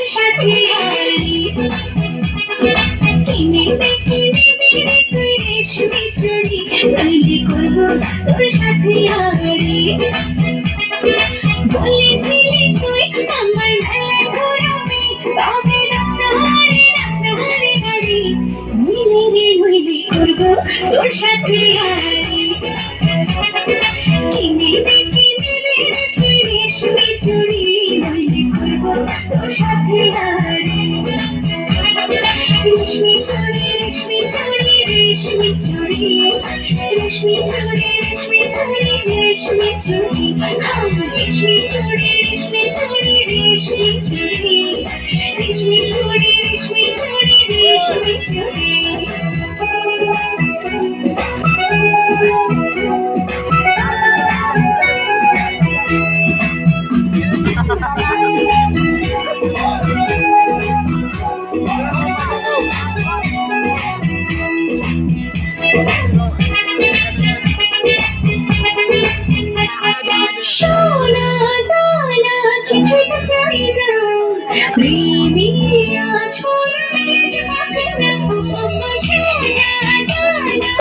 সাথে আরি কিনে দে তুই রেশমি চুড়ি নইলে করবো তোর সাথে আরি বলেছিলি তুই আমার মেলায় ঘুরবি তবে রান্নাঘরে গাড়ি নইলে করবো তোর সাথে আরি কিনে দে তুই রেশমি চুড়ি নইলে করবো তোর সাথে আরি রেশমি চুড়ি রেশমি চুড়ি রেশমি চুড়ি রেশমি চুড়ি রেশমি চুড়ি রেশমি চুড়ি রেশমি চুড়ি রেশমি চুড়ি রেশমি চুড়ি রেশমি চুড়ি রেশমি চুড়ি রেশমি চুড়ি সোনা দানা কিছুই তো চাই না প্রেমী আজ মন মেজ পাবে না